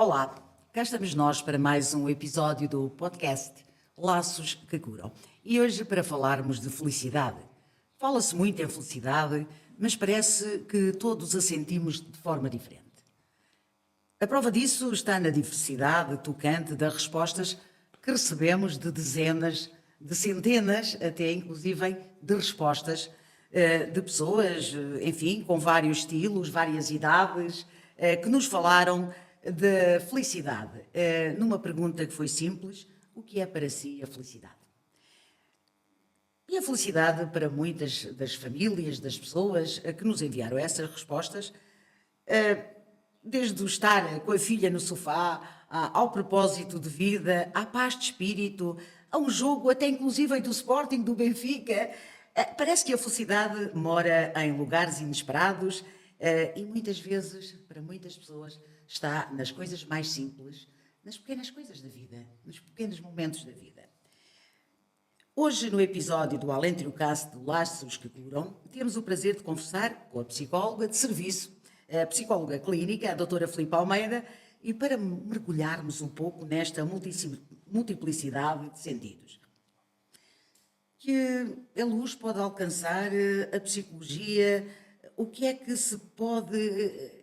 Olá, cá estamos nós para mais um episódio do podcast Laços que Curam. E hoje para falarmos de felicidade. Fala-se muito em felicidade, mas parece que todos a sentimos de forma diferente. A prova disso está na diversidade tocante das respostas que recebemos de dezenas, de centenas, até inclusive de respostas de pessoas, enfim, com vários estilos, várias idades, que nos falaram de felicidade. Numa pergunta que foi simples: o que é para si a felicidade? E a felicidade para muitas das famílias, das pessoas que nos enviaram essas respostas, desde o estar com a filha no sofá, ao propósito de vida, à paz de espírito, a um jogo até inclusive do Sporting, do Benfica, parece que a felicidade mora em lugares inesperados e muitas vezes, para muitas pessoas, está nas coisas mais simples, nas pequenas coisas da vida, nos pequenos momentos da vida. Hoje, no episódio do Alentriocast do Laços que Curam, temos o prazer de conversar com a psicóloga de serviço, a psicóloga clínica, a doutora Filipe Almeida, e para mergulharmos um pouco nesta multiplicidade de sentidos. Que a luz pode alcançar a psicologia, o que é que se pode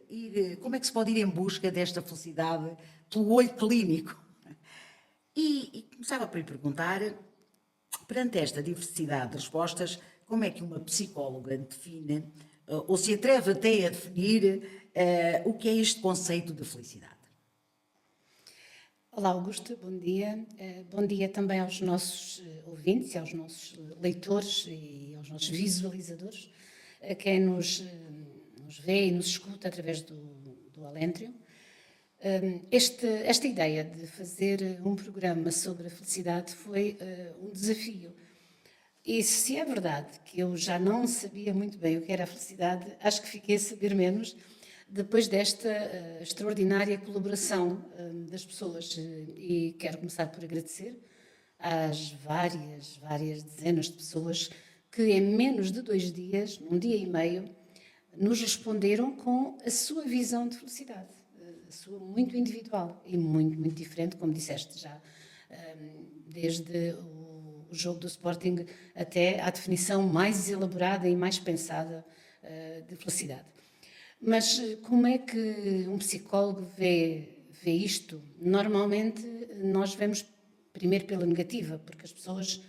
ir, como é que se pode ir em busca desta felicidade pelo olho clínico? E começava por lhe perguntar, perante esta diversidade de respostas, como é que uma psicóloga define, ou se atreve até a definir, o que é este conceito de felicidade? Olá, Augusto, bom dia. Bom dia também aos nossos ouvintes e aos nossos leitores e aos nossos visualizadores, a quem nos vê e nos escuta através do Aléntrio. Esta ideia de fazer um programa sobre a felicidade foi um desafio. E se é verdade que eu já não sabia muito bem o que era a felicidade, acho que fiquei a saber menos depois desta extraordinária colaboração das pessoas. E quero começar por agradecer às várias dezenas de pessoas que em menos de 2 dias, num dia e meio, nos responderam com a sua visão de felicidade, a sua muito individual e muito diferente, como disseste já, desde o jogo do Sporting até à definição mais elaborada e mais pensada de felicidade. Mas como é que um psicólogo vê isto? Normalmente nós vemos primeiro pela negativa, porque as pessoas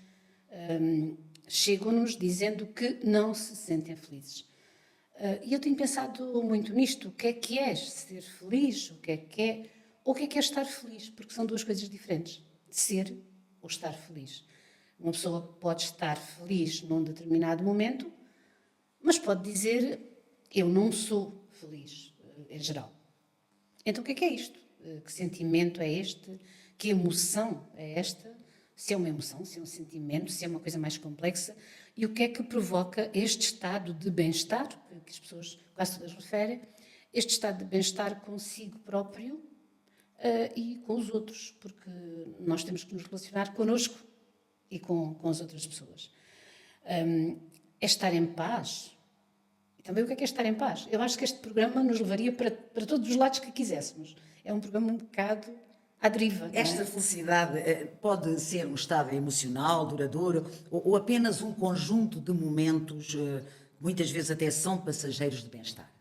chegam-nos dizendo que não se sentem felizes. E eu tenho pensado muito nisto. O que é ser feliz? O que é estar feliz? Porque são duas coisas diferentes. Ser ou estar feliz. Uma pessoa pode estar feliz num determinado momento, mas pode dizer: eu não sou feliz, em geral. Então o que é isto? Que sentimento é este? Que emoção é esta? Se é uma emoção, se é um sentimento, se é uma coisa mais complexa? E o que é que provoca este estado de bem-estar, que as pessoas quase todas referem, este estado de bem-estar consigo próprio e com os outros, porque nós temos que nos relacionar connosco e com as outras pessoas. É estar em paz. E também o que é estar em paz? Eu acho que este programa nos levaria para todos os lados que quiséssemos. É um programa um bocado à deriva. Esta felicidade pode ser um estado emocional, duradouro, ou apenas um conjunto de momentos, muitas vezes até são passageiros de bem-estar?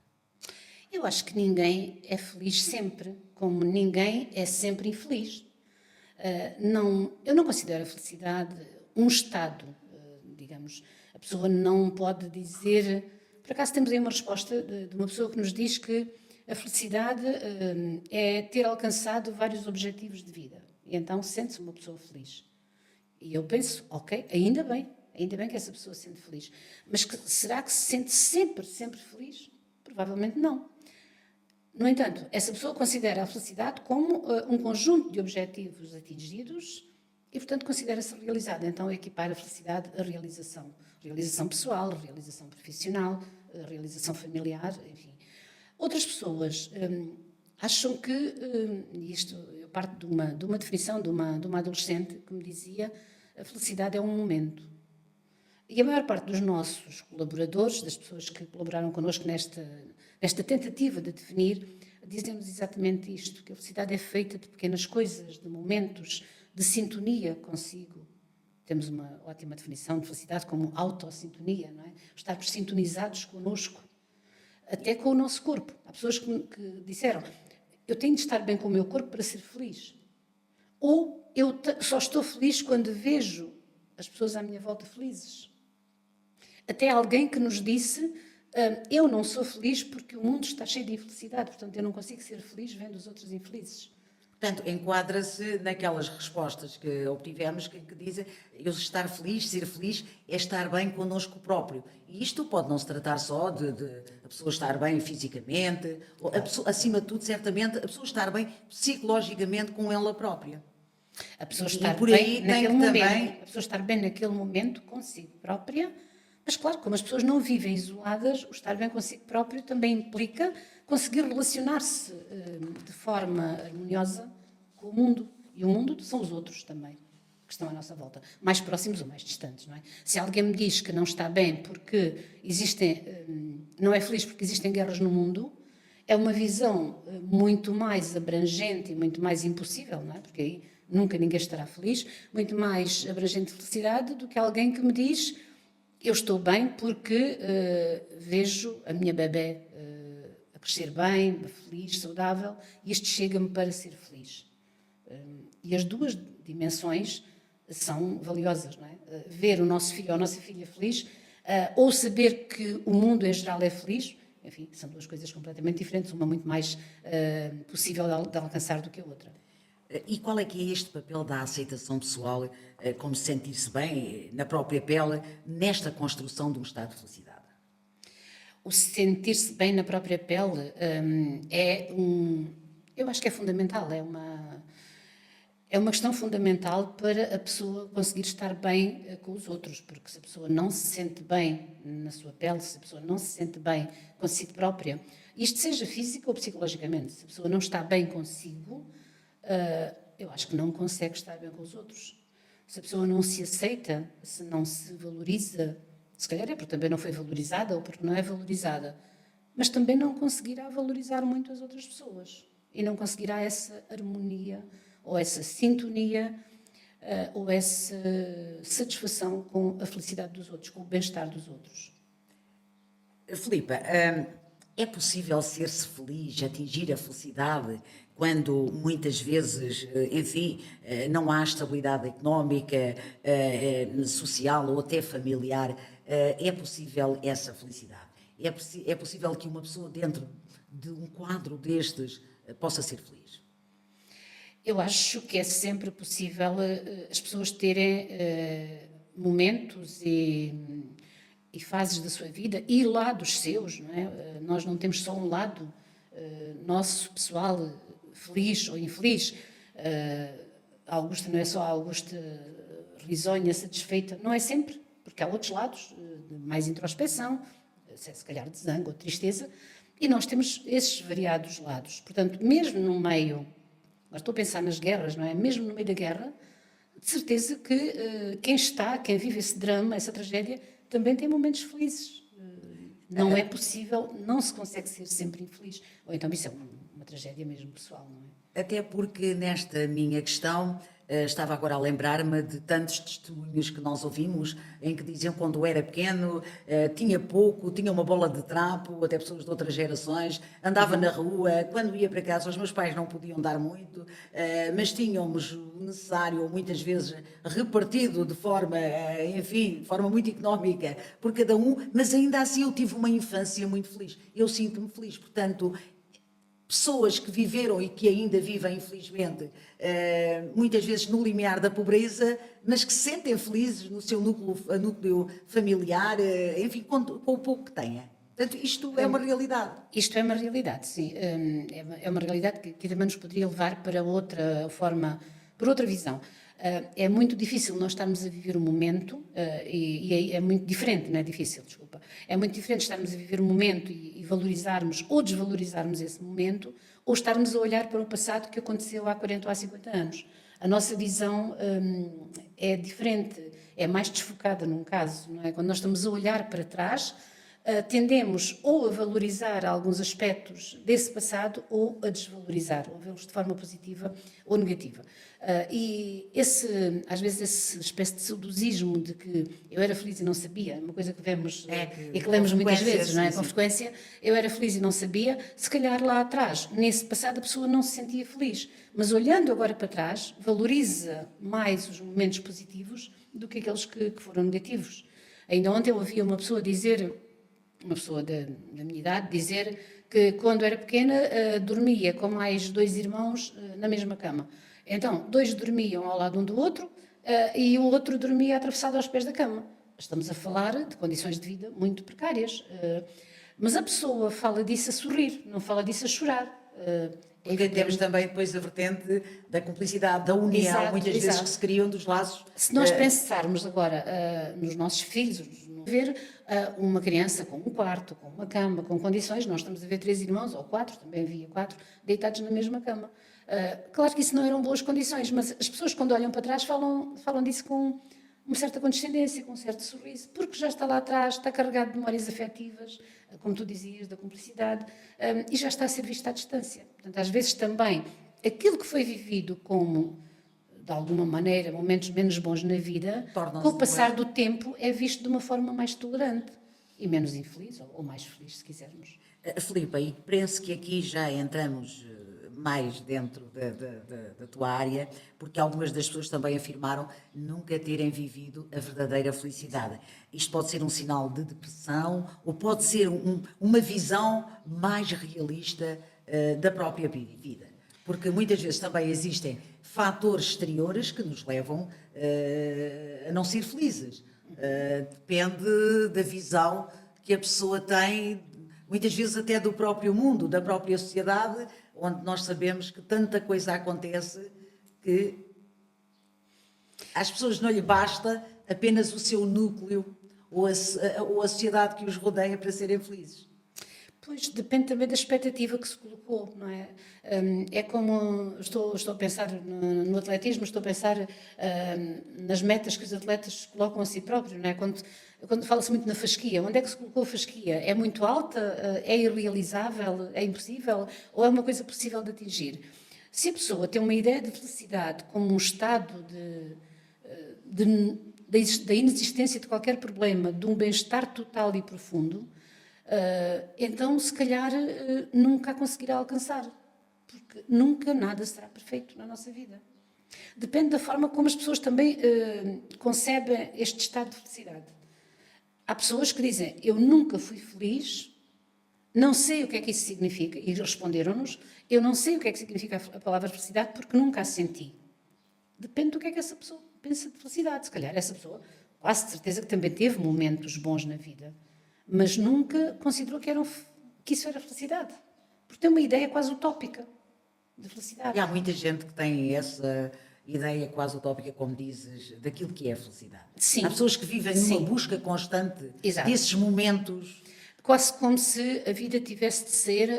Eu acho que ninguém é feliz sempre, como ninguém é sempre infeliz. Eu não considero a felicidade um estado, digamos. A pessoa não pode dizer... Por acaso temos aí uma resposta de uma pessoa que nos diz que a felicidade é ter alcançado vários objetivos de vida. E então sente-se uma pessoa feliz. E eu penso, ok, ainda bem que essa pessoa se sente feliz. Mas será que se sente sempre feliz? Provavelmente não. No entanto, essa pessoa considera a felicidade como um conjunto de objetivos atingidos e, portanto, considera-se realizada. Então, equipar a felicidade à realização. Realização pessoal, realização profissional, realização familiar, enfim. Outras pessoas acham que, e isto eu parto de uma definição de uma adolescente que me dizia: a felicidade é um momento. E a maior parte dos nossos colaboradores, das pessoas que colaboraram connosco nesta tentativa de definir, dizemos exatamente isto, que a felicidade é feita de pequenas coisas, de momentos de sintonia consigo. Temos uma ótima definição de felicidade como autossintonia, não é? Estarmos sintonizados connosco, até com o nosso corpo. Há pessoas que disseram, eu tenho de estar bem com o meu corpo para ser feliz. Ou eu só estou feliz quando vejo as pessoas à minha volta felizes. Até alguém que nos disse, eu não sou feliz porque o mundo está cheio de infelicidade, portanto eu não consigo ser feliz vendo os outros infelizes. Portanto, enquadra-se naquelas respostas que obtivemos que dizem eu estar feliz, ser feliz, é estar bem connosco próprio. E isto pode não se tratar só de a pessoa estar bem fisicamente, ou a pessoa, acima de tudo, certamente, a pessoa estar bem psicologicamente com ela própria. A pessoa E estar por bem aí tem naquele que momento, também... a pessoa estar bem naquele momento consigo própria, mas claro, como as pessoas não vivem isoladas, o estar bem consigo próprio também implica conseguir relacionar-se de forma harmoniosa com o mundo. E o mundo são os outros também, que estão à nossa volta, mais próximos ou mais distantes, não é? Se alguém me diz que não está bem porque não é feliz porque existem guerras no mundo, é uma visão muito mais abrangente e muito mais impossível, não é? Porque aí nunca ninguém estará feliz, muito mais abrangente de felicidade do que alguém que me diz eu estou bem porque vejo a minha bebé a crescer bem, feliz, saudável, e isto chega-me para ser feliz. E as duas dimensões são valiosas, não é? Ver o nosso filho ou a nossa filha feliz, ou saber que o mundo em geral é feliz, enfim, são duas coisas completamente diferentes, uma muito mais possível de alcançar do que a outra. E qual é que é este papel da aceitação pessoal, como sentir-se bem na própria pele, nesta construção de um estado de felicidade? O sentir-se bem na própria pele eu acho que é fundamental, é uma questão fundamental para a pessoa conseguir estar bem com os outros, porque se a pessoa não se sente bem na sua pele, se a pessoa não se sente bem consigo própria, isto seja física ou psicologicamente, se a pessoa não está bem consigo, eu acho que não consegue estar bem com os outros. Se a pessoa não se aceita, se não se valoriza, se calhar é porque também não foi valorizada ou porque não é valorizada, mas também não conseguirá valorizar muito as outras pessoas e não conseguirá essa harmonia ou essa sintonia ou essa satisfação com a felicidade dos outros, com o bem-estar dos outros. Filipa, é possível ser-se feliz, atingir a felicidade, quando muitas vezes, enfim, não há estabilidade económica, social ou até familiar? É possível essa felicidade? É possível que uma pessoa dentro de um quadro destes possa ser feliz? Eu acho que é sempre possível as pessoas terem momentos e fases da sua vida e lados seus, não é? Nós não temos só um lado nosso pessoal feliz ou infeliz. A Augusta não é só a Augusta risonha, satisfeita, não é sempre, porque há outros lados de mais introspeção, se calhar de zango ou de tristeza, e nós temos esses variados lados. Portanto, mesmo no meio, agora estou a pensar nas guerras, não é? Mesmo no meio da guerra, de certeza que quem vive esse drama, essa tragédia, também tem momentos felizes. Não é possível, não se consegue ser sempre infeliz. Ou então isso é uma tragédia mesmo pessoal, não é? Até porque nesta minha questão estava agora a lembrar-me de tantos testemunhos que nós ouvimos em que diziam que quando era pequeno tinha pouco, tinha uma bola de trapo, até pessoas de outras gerações, andava na rua, quando ia para casa os meus pais não podiam dar muito, mas tínhamos o necessário, ou muitas vezes repartido de forma, enfim, de forma muito económica por cada um, mas ainda assim eu tive uma infância muito feliz. Eu sinto-me feliz, portanto, pessoas que viveram e que ainda vivem, infelizmente, muitas vezes no limiar da pobreza, mas que se sentem felizes no seu núcleo familiar, enfim, com o pouco que têm. Portanto, isto é uma realidade. Isto é uma realidade, sim. É uma realidade que também nos poderia levar para outra forma, para outra visão. É muito difícil nós estarmos a viver um momento, e é muito diferente, não é difícil, desculpa. É muito diferente estarmos a viver um momento e valorizarmos ou desvalorizarmos esse momento, ou estarmos a olhar para o passado que aconteceu há 40 ou há 50 anos. A nossa visão é diferente, é mais desfocada num caso, não é? Quando nós estamos a olhar para trás, tendemos ou a valorizar alguns aspectos desse passado ou a desvalorizar, ou vê-los de forma positiva ou negativa. E às vezes essa espécie de saudosismo de que eu era feliz e não sabia, uma coisa que vemos e que lemos muitas vezes, não é? Com frequência, eu era feliz e não sabia, se calhar lá atrás, nesse passado, a pessoa não se sentia feliz. Mas olhando agora para trás, valoriza mais os momentos positivos do que aqueles que foram negativos. Ainda ontem eu ouvi uma pessoa dizer, uma pessoa da minha idade, dizer que quando era pequena dormia com mais 2 irmãos na mesma cama. Então, 2 dormiam ao lado um do outro e o outro dormia atravessado aos pés da cama. Estamos a falar de condições de vida muito precárias. Mas a pessoa fala disso a sorrir, não fala disso a chorar. Porque temos também depois a vertente da cumplicidade, da união, Exato, muitas vezes que se criam dos laços. Se nós pensarmos agora nos nossos filhos, ver uma criança com um quarto, com uma cama, com condições, nós estamos a ver 3 irmãos, ou 4, também havia 4, deitados na mesma cama. Claro que isso não eram boas condições, mas as pessoas quando olham para trás falam disso com uma certa condescendência, com um certo sorriso, porque já está lá atrás, está carregado de memórias afetivas, como tu dizias, da cumplicidade, e já está a ser visto à distância. Portanto, às vezes também, aquilo que foi vivido como, de alguma maneira, momentos menos bons na vida, com o passar do tempo, é visto de uma forma mais tolerante e menos infeliz, ou mais feliz, se quisermos. Filipe, e penso que aqui já entramos mais dentro da tua área, porque algumas das pessoas também afirmaram nunca terem vivido a verdadeira felicidade. Isto pode ser um sinal de depressão ou pode ser uma visão mais realista da própria vida. Porque muitas vezes também existem fatores exteriores que nos levam a não ser felizes. Depende da visão que a pessoa tem, muitas vezes até do próprio mundo, da própria sociedade, onde nós sabemos que tanta coisa acontece que às pessoas não lhe basta apenas o seu núcleo ou a sociedade que os rodeia para serem felizes. Pois, depende também da expectativa que se colocou, não é? É como, estou a pensar no atletismo, estou a pensar nas metas que os atletas colocam a si próprios, não é? Quando fala-se muito na fasquia, onde é que se colocou a fasquia? É muito alta? É irrealizável? É impossível? Ou é uma coisa possível de atingir? Se a pessoa tem uma ideia de felicidade como um estado da inexistência de qualquer problema, de um bem-estar total e profundo, então se calhar nunca a conseguirá alcançar, porque nunca nada será perfeito na nossa vida. Depende da forma como as pessoas também concebem este estado de felicidade. Há pessoas que dizem, eu nunca fui feliz, não sei o que é que isso significa, e responderam-nos, eu não sei o que é que significa a palavra felicidade porque nunca a senti. Depende do que é que essa pessoa pensa de felicidade. Se calhar essa pessoa, quase de certeza que também teve momentos bons na vida, mas nunca considerou que isso era felicidade. Porque tem uma ideia quase utópica de felicidade. E há muita gente que tem essa ideia quase utópica, como dizes, daquilo que é a felicidade. Sim. Há pessoas que vivem numa busca constante desses momentos. Quase como se a vida tivesse de ser,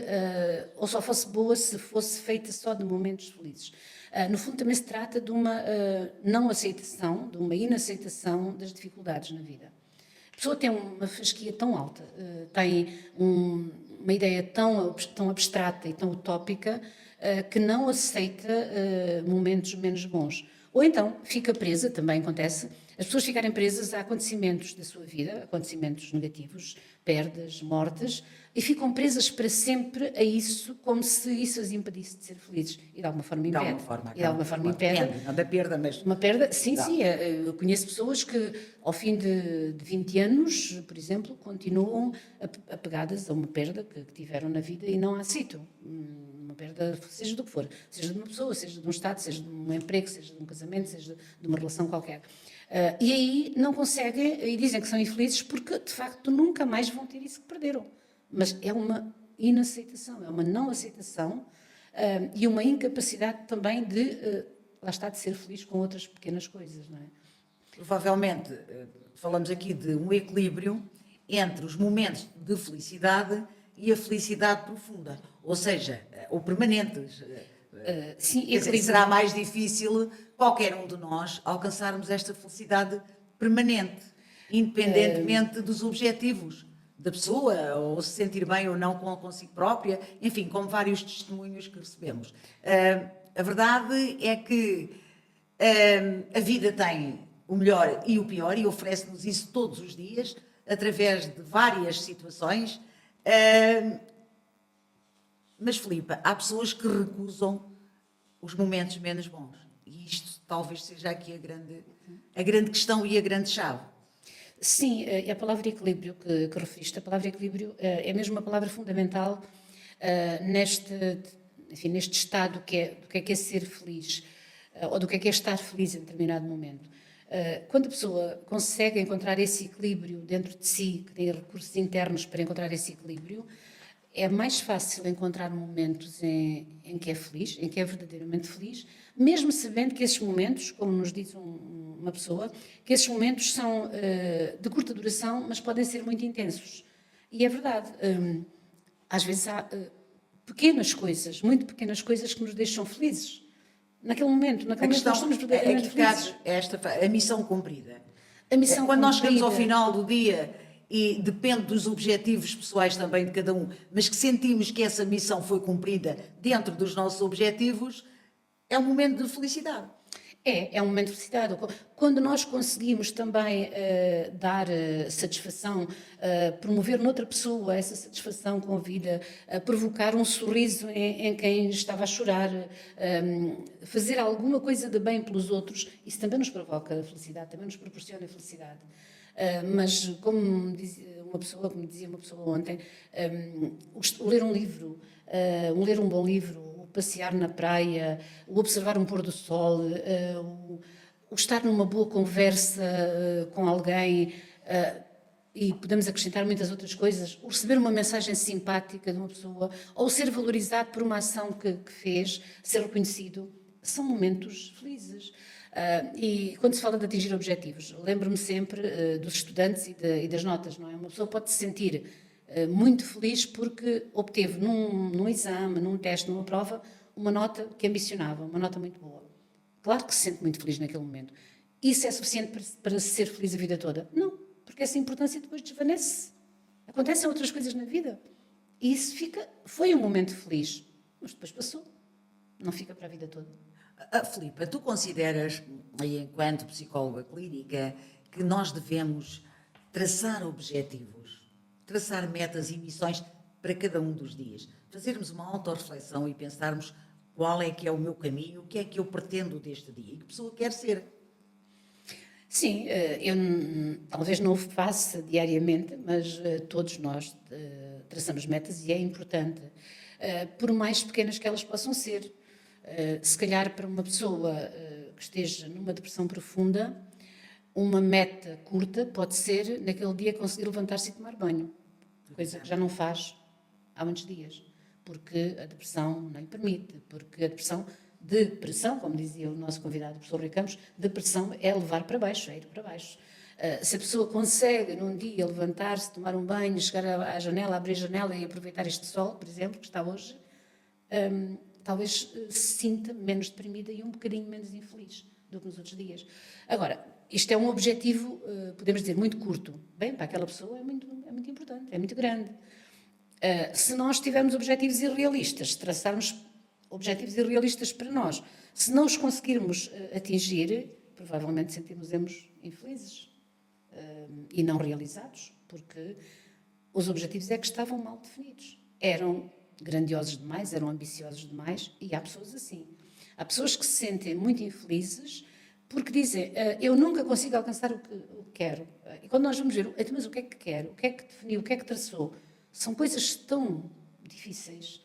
ou só fosse boa se fosse feita só de momentos felizes. No fundo também se trata de uma não aceitação, de uma inaceitação das dificuldades na vida. A pessoa tem uma fasquia tão alta, tem uma ideia tão abstrata e tão utópica que não aceita momentos menos bons. Ou então fica presa, também acontece, as pessoas ficarem presas a acontecimentos da sua vida, acontecimentos negativos, perdas, mortes, e ficam presas para sempre a isso, como se isso as impedisse de ser felizes. E de alguma forma impede. De alguma forma impede. Não da perda, mas... Uma perda, sim. Eu conheço pessoas que, ao fim de 20 anos, por exemplo, continuam apegadas a uma perda que tiveram na vida e não a aceitam. Uma perda, seja do que for, seja de uma pessoa, seja de um estado, seja de um emprego, seja de um casamento, seja de uma relação qualquer. E aí não conseguem, e dizem que são infelizes porque, de facto, nunca mais vão ter isso que perderam. Mas é uma inaceitação, é uma não aceitação e uma incapacidade também lá está, de ser feliz com outras pequenas coisas, não é? Provavelmente, falamos aqui de um equilíbrio entre os momentos de felicidade e a felicidade profunda, ou seja, ou permanentes. Sim, será mais difícil qualquer um de nós alcançarmos esta felicidade permanente, independentemente dos objetivos da pessoa, ou se sentir bem ou não consigo própria, enfim, como vários testemunhos que recebemos. A verdade é que a vida tem o melhor e o pior e oferece-nos isso todos os dias, através de várias situações. Mas, Filipe, há pessoas que recusam os momentos menos bons. E isto talvez seja aqui a grande questão e a grande chave. Sim, a palavra equilíbrio que referiste, a palavra equilíbrio é mesmo uma palavra fundamental neste estado do que é ser feliz, ou do que é estar feliz em determinado momento. Quando a pessoa consegue encontrar esse equilíbrio dentro de si, que tem recursos internos para encontrar esse equilíbrio, é mais fácil encontrar momentos em que é feliz, em que é verdadeiramente feliz, mesmo sabendo que esses momentos, como nos diz uma pessoa, que esses momentos são de curta duração, mas podem ser muito intensos. E é verdade. Às vezes há pequenas coisas, muito pequenas coisas que nos deixam felizes. Naquele momento nós somos verdadeiramente felizes. A missão cumprida. A missão Quando nós cumprida. chegamos ao final do dia, e depende dos objetivos pessoais também de cada um, mas que sentimos que essa missão foi cumprida dentro dos nossos objetivos, é um momento de felicidade. É um momento de felicidade. Quando nós conseguimos também dar satisfação, promover noutra pessoa essa satisfação com a vida, provocar um sorriso em quem estava a chorar, fazer alguma coisa de bem pelos outros, isso também nos provoca felicidade, também nos proporciona felicidade. Mas, como me dizia uma pessoa ontem, o ler um livro, ler um bom livro, passear na praia, o observar um pôr do sol, o estar numa boa conversa com alguém, e podemos acrescentar muitas outras coisas, o receber uma mensagem simpática de uma pessoa, ou ser valorizado por uma ação que fez, ser reconhecido, são momentos felizes. E quando se fala de atingir objetivos, lembro-me sempre dos estudantes e das notas, não é? Uma pessoa pode se sentir muito feliz porque obteve num exame, num teste, numa prova, uma nota que ambicionava, uma nota muito boa. Claro que se sente muito feliz naquele momento. Isso é suficiente para ser feliz a vida toda? Não, porque essa importância depois desvanece. Acontecem outras coisas na vida. E isso foi um momento feliz, mas depois passou. Não fica para a vida toda. Filipe, tu consideras, enquanto psicóloga clínica, que nós devemos traçar objetivos, traçar metas e missões para cada um dos dias, fazermos uma autorreflexão e pensarmos qual é que é o meu caminho, o que é que eu pretendo deste dia e que pessoa quero ser? Sim, eu talvez não o faça diariamente, mas todos nós traçamos metas e é importante, por mais pequenas que elas possam ser. Se calhar para uma pessoa que esteja numa depressão profunda, uma meta curta pode ser naquele dia conseguir levantar-se e tomar banho, coisa que já não faz há muitos dias, porque a depressão não lhe permite, porque a depressão, como dizia o nosso convidado, o professor Rui Campos, depressão é levar para baixo, é ir para baixo. Se a pessoa consegue num dia levantar-se, tomar um banho, chegar à janela, abrir a janela e aproveitar este sol, por exemplo, que está hoje, talvez se sinta menos deprimida e um bocadinho menos infeliz do que nos outros dias. Agora, isto é um objetivo, podemos dizer, muito curto. Bem, para aquela pessoa é muito importante, é muito grande. Se nós tivermos objetivos irrealistas, se traçarmos objetivos irrealistas para nós, se não os conseguirmos atingir, provavelmente sentiremos infelizes e não realizados, porque os objetivos é que estavam mal definidos. Eram grandiosos demais, eram ambiciosos demais, e há pessoas assim. Há pessoas que se sentem muito infelizes porque dizem, eu nunca consigo alcançar o que quero. E quando nós vamos ver, mas o que é que quero? O que é que definiu? O que é que traçou? São coisas tão difíceis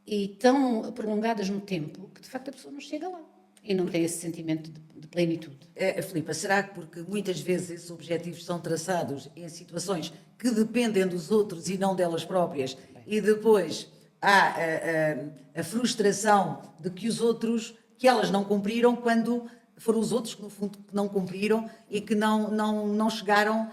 e tão prolongadas no tempo que, de facto, a pessoa não chega lá e não tem esse sentimento de plenitude. Filipe, será que porque muitas vezes esses objetivos são traçados em situações que dependem dos outros e não delas próprias, e depois há a frustração de que elas não cumpriram quando foram os outros que, no fundo, que não cumpriram e que não chegaram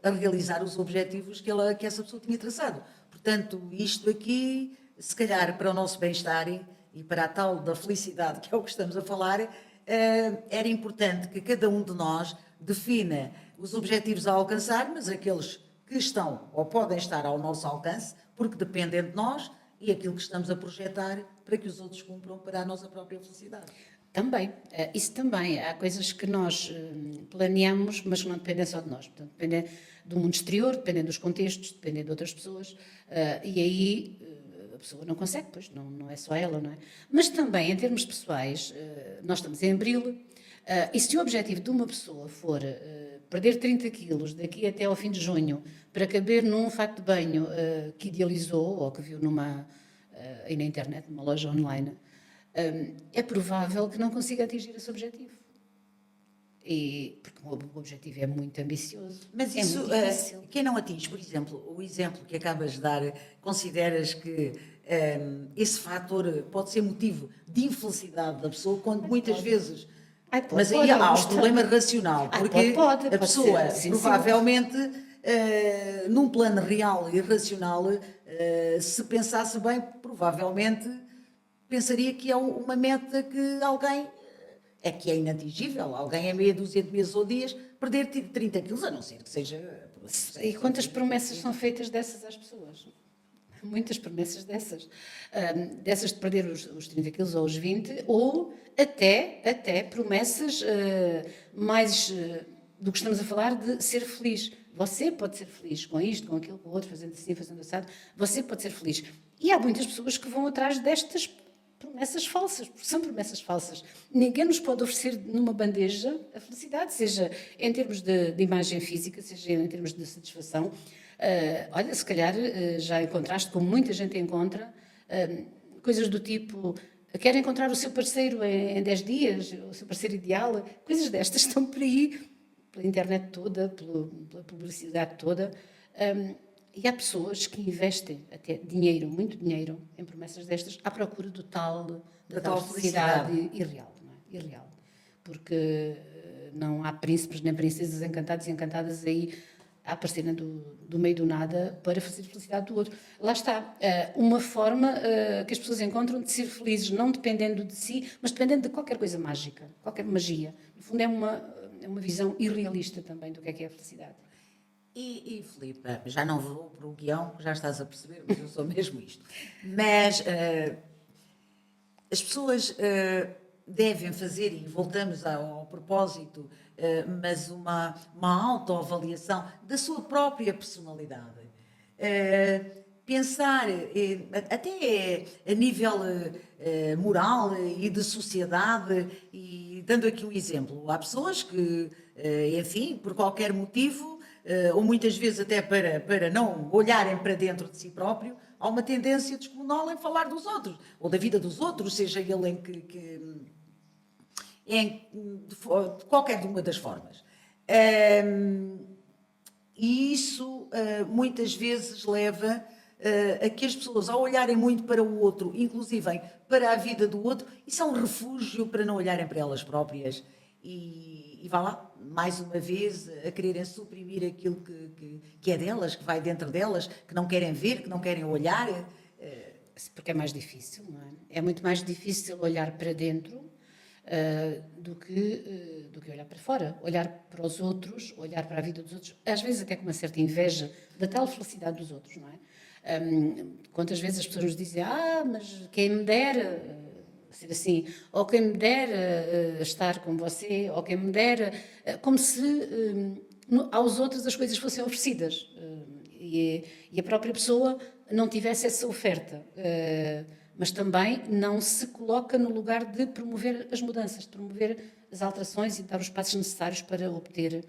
a realizar os objetivos que essa pessoa tinha traçado. Portanto, isto aqui, se calhar, para o nosso bem-estar e para a tal da felicidade, que é o que estamos a falar, era importante que cada um de nós defina os objetivos a alcançar, mas aqueles que estão ou podem estar ao nosso alcance, porque dependem de nós e aquilo que estamos a projetar para que os outros cumpram para a nossa própria felicidade. Também, isso também. Há coisas que nós planeamos, mas que não dependem só de nós. Portanto, dependem do mundo exterior, dependem dos contextos, dependem de outras pessoas, e aí a pessoa não consegue, pois não é só ela, não é? Mas também, em termos pessoais, nós estamos em abril, e se o objetivo de uma pessoa for perder 30 quilos daqui até ao fim de junho para caber num fato de banho que idealizou ou que viu aí na internet, numa loja online, é provável que não consiga atingir esse objetivo. Porque o objetivo é muito ambicioso. Mas é isso, muito difícil. quem não atinge, por exemplo, o exemplo que acabas de dar, consideras que esse fator pode ser motivo de infelicidade da pessoa, quando muitas vezes. Mas aí há um problema racional, porque a pessoa ser, sim, provavelmente, num plano real e racional, se pensasse bem, provavelmente pensaria que é uma meta que alguém que é inatingível. Alguém em meia dúzia de meses ou dias perder 30 quilos, a não ser que seja... E quantas promessas são feitas dessas às pessoas? Muitas promessas dessas. Dessas de perder os 30 quilos ou os 20, ou até promessas mais do que estamos a falar de ser feliz. Você pode ser feliz com isto, com aquilo, com o outro, fazendo assim, fazendo assado. Você pode ser feliz. E há muitas pessoas que vão atrás destas promessas falsas, porque são promessas falsas. Ninguém nos pode oferecer numa bandeja a felicidade, seja em termos de imagem física, seja em termos de satisfação. Olha, se calhar já encontraste, como muita gente encontra, coisas do tipo: quer encontrar o seu parceiro em 10 dias, o seu parceiro ideal. Coisas destas estão por aí, pela internet toda, pela publicidade toda. E há pessoas que investem até dinheiro, muito dinheiro, em promessas destas, à procura da tal felicidade irreal, não é? Irreal. Porque não há príncipes nem princesas encantados e encantadas aí a aparecerem do meio do nada para fazer a felicidade do outro. Lá está, uma forma que as pessoas encontram de ser felizes, não dependendo de si, mas dependendo de qualquer coisa mágica, qualquer magia. No fundo, é uma visão irrealista também do que é a felicidade. E Filipe, já não vou para o guião, já estás a perceber, mas eu sou mesmo isto. Mas as pessoas devem fazer, e voltamos ao propósito, mas uma autoavaliação da sua própria personalidade. Pensar, até a nível moral e de sociedade, e dando aqui um exemplo, há pessoas que, enfim, por qualquer motivo, ou muitas vezes até para não olharem para dentro de si próprio, há uma tendência descomunal em falar dos outros, ou da vida dos outros, seja ele de qualquer uma das formas. E isso muitas vezes leva a que as pessoas, ao olharem muito para o outro, inclusive para a vida do outro, isso é um refúgio para não olharem para elas próprias e vá lá, mais uma vez, a quererem suprimir aquilo que é delas, que vai dentro delas, que não querem ver, que não querem olhar. Porque é mais difícil, não é? É muito mais difícil olhar para dentro do que olhar para fora. Olhar para os outros, olhar para a vida dos outros, às vezes até com uma certa inveja da tal felicidade dos outros, não é? Quantas vezes as pessoas nos dizem: mas quem me dera ser assim, ou quem me dera estar com você, ou quem me dera, como se aos outros as coisas fossem oferecidas e a própria pessoa não tivesse essa oferta, mas também não se coloca no lugar de promover as mudanças, de promover as alterações e dar os passos necessários para obter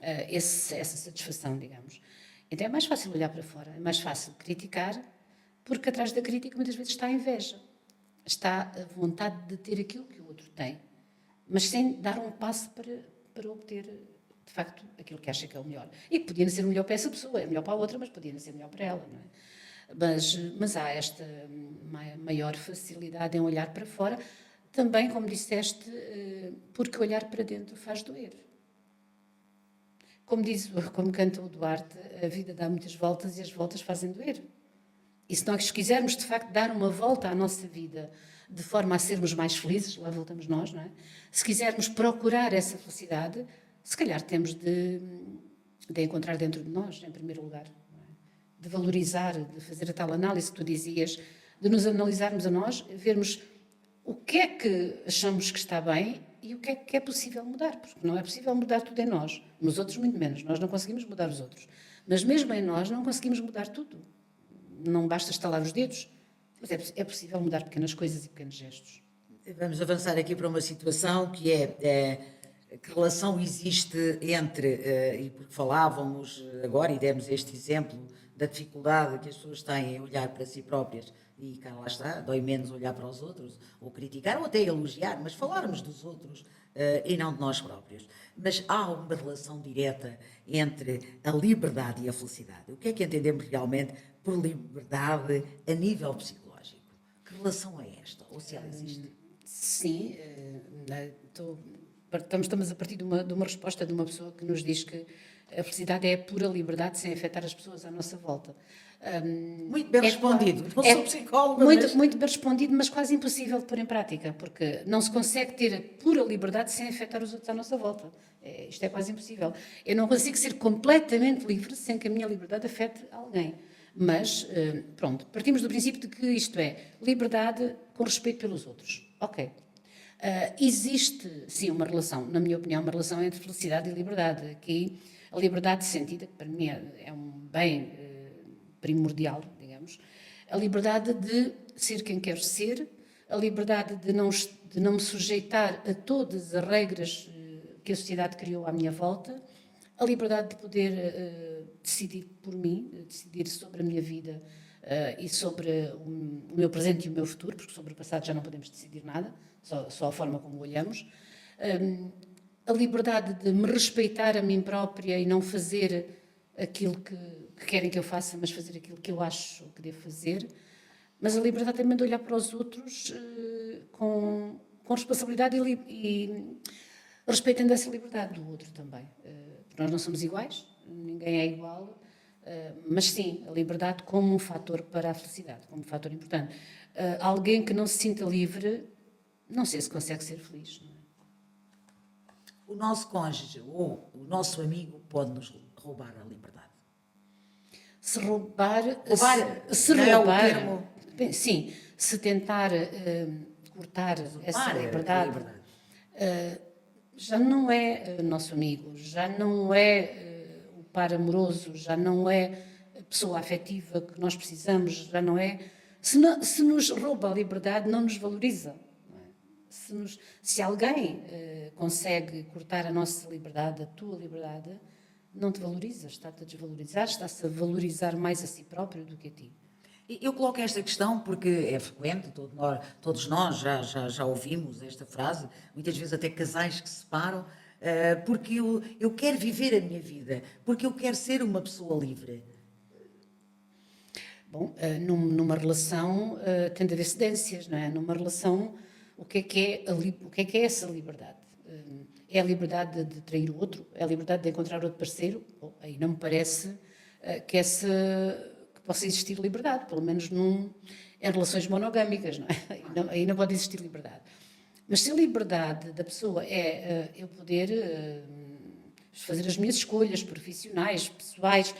essa satisfação, digamos. Então é mais fácil olhar para fora, é mais fácil criticar, porque atrás da crítica muitas vezes está a inveja, está a vontade de ter aquilo que o outro tem, mas sem dar um passo para obter, de facto, aquilo que acha que é o melhor. E que podia não ser o melhor para essa pessoa, é melhor para a outra, mas podia não ser melhor para ela, não é? Mas há esta maior facilidade em olhar para fora, também, como disseste, porque olhar para dentro faz doer. Como canta o Duarte, a vida dá muitas voltas e as voltas fazem doer. E se nós quisermos, de facto, dar uma volta à nossa vida de forma a sermos mais felizes, lá voltamos nós, não é? Se quisermos procurar essa felicidade, se calhar temos de de encontrar dentro de nós, em primeiro lugar, não é? De valorizar, de fazer a tal análise que tu dizias, de nos analisarmos a nós, vermos o que é que achamos que está bem e o que é possível mudar, porque não é possível mudar tudo em nós, nos outros muito menos, nós não conseguimos mudar os outros, mas mesmo em nós não conseguimos mudar tudo, não basta estalar os dedos, mas é possível mudar pequenas coisas e pequenos gestos. Vamos avançar aqui para uma situação que que relação existe entre, e porque falávamos agora e demos este exemplo da dificuldade que as pessoas têm em olhar para si próprias e cá lá está, dói menos olhar para os outros, ou criticar, ou até elogiar, mas falarmos dos outros e não de nós próprios. Mas há uma relação direta entre a liberdade e a felicidade. O que é que entendemos realmente por liberdade a nível psicológico? Que relação é esta? Ou se ela existe? Sim, estamos a partir de uma resposta de uma pessoa que nos diz que a felicidade é a pura liberdade sem afetar as pessoas à nossa volta. Muito bem respondido. Não sou psicóloga, muito bem respondido, mas quase impossível de pôr em prática, porque não se consegue ter a pura liberdade sem afetar os outros à nossa volta. Isto é quase impossível. Eu não consigo ser completamente livre sem que a minha liberdade afete alguém. Mas, pronto, partimos do princípio de que isto é liberdade com respeito pelos outros. Ok. Existe, sim, uma relação, na minha opinião, uma relação entre felicidade e liberdade. Aqui, a liberdade sentida, que para mim é um bem primordial, digamos, a liberdade de ser quem quero ser, a liberdade de não me sujeitar a todas as regras que a sociedade criou à minha volta, a liberdade de poder decidir por mim, decidir sobre a minha vida e sobre o meu presente e o meu futuro, porque sobre o passado já não podemos decidir nada, só a forma como olhamos. A liberdade de me respeitar a mim própria e não fazer aquilo que querem que eu faça, mas fazer aquilo que eu acho que devo fazer. Mas a liberdade também de olhar para os outros com responsabilidade e respeitando essa liberdade do outro também. Porque nós não somos iguais, ninguém é igual, mas sim, a liberdade como um fator para a felicidade, como um fator importante. Alguém que não se sinta livre, não sei se consegue ser feliz. Não é? O nosso cônjuge ou o nosso amigo pode nos roubar a liberdade. Se roubar, bem, sim, se tentar cortar essa liberdade, já não é nosso amigo, já não é o par amoroso, já não é a pessoa afetiva que nós precisamos, já não é. Se nos rouba a liberdade, não nos valoriza. Não é? Se alguém consegue cortar a nossa liberdade, a tua liberdade, não te valoriza, está-te a desvalorizar, está-se a valorizar mais a si próprio do que a ti. Eu coloco esta questão porque é frequente, todos nós já ouvimos esta frase, muitas vezes até casais que se separam, porque eu quero viver a minha vida, porque eu quero ser uma pessoa livre. Bom, numa relação tem de haver cedências, não é? Numa relação, o que é essa liberdade? É a liberdade de trair o outro? É a liberdade de encontrar outro parceiro? Bom, aí não me parece que possa existir liberdade, pelo menos em relações monogâmicas, não é? Aí não pode existir liberdade. Mas se a liberdade da pessoa é eu poder fazer as minhas escolhas profissionais, pessoais,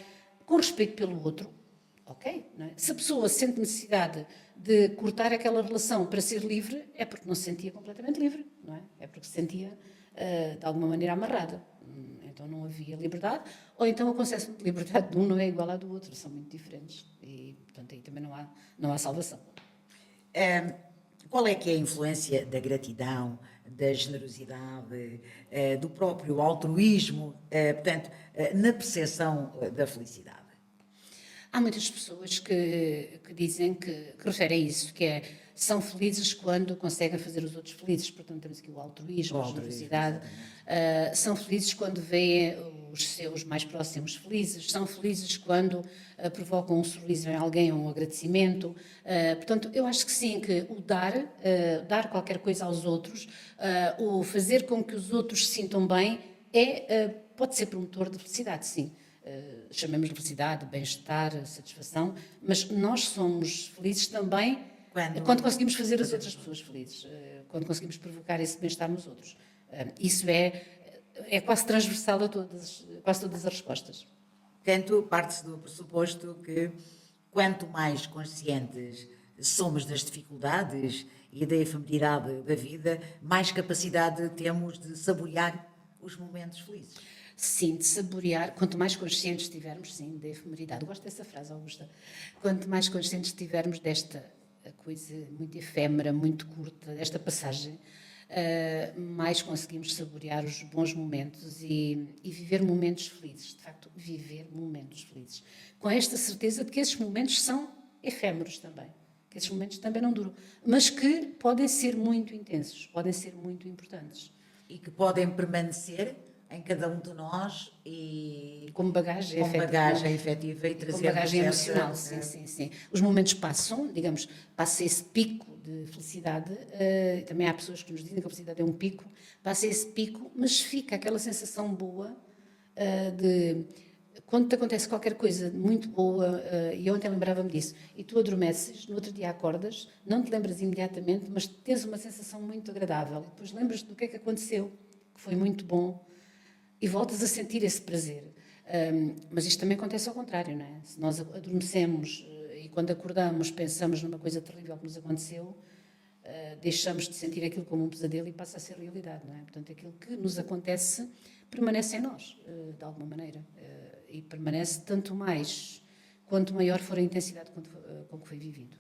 com respeito pelo outro, ok, não é? Se a pessoa sente necessidade de cortar aquela relação para ser livre, é porque não se sentia completamente livre, não é? É porque se sentia de alguma maneira amarrada. Então não havia liberdade, ou então a concepção de liberdade de um não é igual à do outro, são muito diferentes. E, portanto, aí também não há salvação. Qual é que é a influência da gratidão, da generosidade, do próprio altruísmo, portanto, na percepção da felicidade? Há muitas pessoas que dizem que referem a isso, que são felizes quando conseguem fazer os outros felizes. Portanto, temos aqui o altruísmo, a generosidade. São felizes quando veem os seus mais próximos felizes. São felizes quando provocam um sorriso em alguém, um agradecimento. Portanto, eu acho que sim, que o dar qualquer coisa aos outros, o fazer com que os outros se sintam bem, pode ser promotor de felicidade, sim. Chamemos de felicidade, bem-estar, satisfação, mas nós somos felizes também quando conseguimos fazer as outras pessoas felizes, quando conseguimos provocar esse bem-estar nos outros. Isso é é quase transversal a quase todas as respostas. Portanto, parte-se do pressuposto que quanto mais conscientes somos das dificuldades e da efemeridade da vida, mais capacidade temos de saborear os momentos felizes. Sim, de saborear, quanto mais conscientes estivermos, sim, da efemeridade. Gosto dessa frase, Augusta. Quanto mais conscientes estivermos desta coisa muito efêmera, muito curta, desta passagem, mais conseguimos saborear os bons momentos e viver momentos felizes. De facto, viver momentos felizes. Com esta certeza de que esses momentos são efêmeros também. Que esses momentos também não duram. Mas que podem ser muito intensos, podem ser muito importantes. E que podem permanecer em cada um de nós e como bagagem efetiva e trazer como bagagem emocional, sim. Os momentos passam, digamos, passa esse pico de felicidade, também há pessoas que nos dizem que a felicidade é um pico, passa esse pico, mas fica aquela sensação boa de quando te acontece qualquer coisa muito boa, e ontem lembrava-me disso, e tu adormeces, no outro dia acordas, não te lembras imediatamente, mas tens uma sensação muito agradável, e depois lembras-te do que é que aconteceu, que foi muito bom, e voltas a sentir esse prazer. Mas isto também acontece ao contrário, não é? Se nós adormecemos e quando acordamos pensamos numa coisa terrível que nos aconteceu, deixamos de sentir aquilo como um pesadelo e passa a ser realidade, não é? Portanto, aquilo que nos acontece permanece em nós, de alguma maneira. E permanece tanto mais, quanto maior for a intensidade com que foi vivido.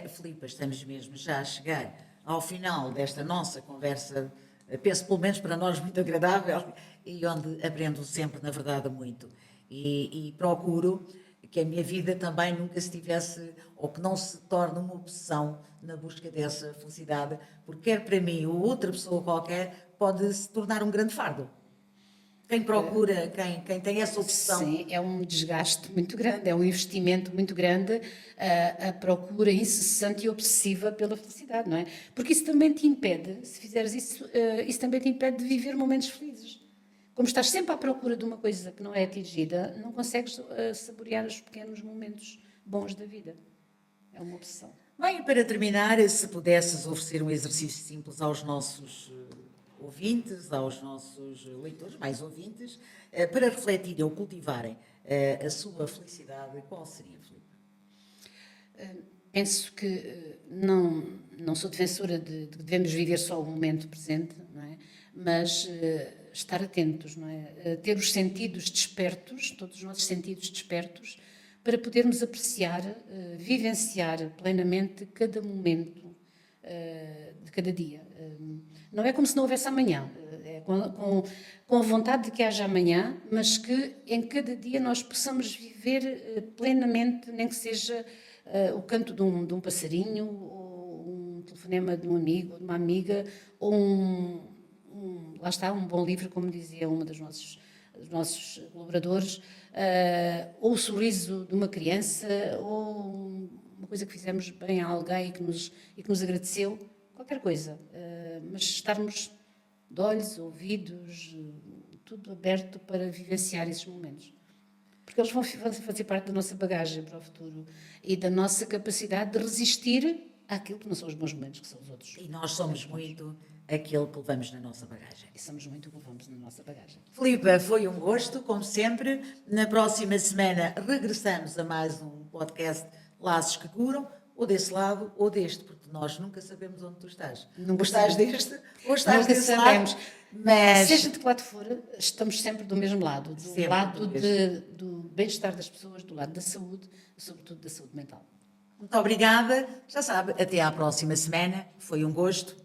Filipa, estamos mesmo já a chegar ao final desta nossa conversa, penso pelo menos para nós muito agradável e onde aprendo sempre, na verdade, muito. E procuro que a minha vida também nunca se tivesse, ou que não se torne uma obsessão na busca dessa felicidade, porque quer para mim ou outra pessoa qualquer pode se tornar um grande fardo. Quem procura, quem tem essa obsessão... Sim, é um desgaste muito grande, é um investimento muito grande, a procura incessante e obsessiva pela felicidade, não é? Porque isso também te impede, se fizeres isso, isso também te impede de viver momentos felizes. Como estás sempre à procura de uma coisa que não é atingida, não consegues saborear os pequenos momentos bons da vida. É uma obsessão. Bem, para terminar, se pudesses oferecer um exercício simples aos nossos ouvintes, aos nossos leitores, mais ouvintes, para refletirem ou cultivarem a sua felicidade, qual seria, Filipe? Penso que não sou defensora de que devemos viver só o momento presente, não é? Mas estar atentos, não é? Ter os sentidos despertos, todos os nossos sentidos despertos, para podermos apreciar, vivenciar plenamente cada momento de cada dia. Não é como se não houvesse amanhã, é com a vontade de que haja amanhã, mas que em cada dia nós possamos viver plenamente, nem que seja o canto de um passarinho, ou um telefonema de um amigo, ou de uma amiga, ou lá está, um bom livro, como dizia uma dos nossos colaboradores, ou o sorriso de uma criança, ou uma coisa que fizemos bem a alguém e que nos agradeceu, qualquer coisa. Mas estarmos de olhos, ouvidos, tudo aberto para vivenciar esses momentos. Porque eles vão fazer parte da nossa bagagem para o futuro e da nossa capacidade de resistir àquilo que não são os bons momentos, que são os outros. E nós somos muito aquilo que levamos na nossa bagagem. E somos muito o que levamos na nossa bagagem. Filipa, foi um gosto, como sempre. Na próxima semana regressamos a mais um podcast Laços que Curam, ou desse lado ou deste, porque nós nunca sabemos onde tu estás. Ou estás deste, ou estás desse lado. Mas seja de que lado for, estamos sempre do mesmo lado. Do sempre lado do bem-estar das pessoas, do lado da saúde, sobretudo da saúde mental. Muito obrigada. Já sabe, até à próxima semana. Foi um gosto.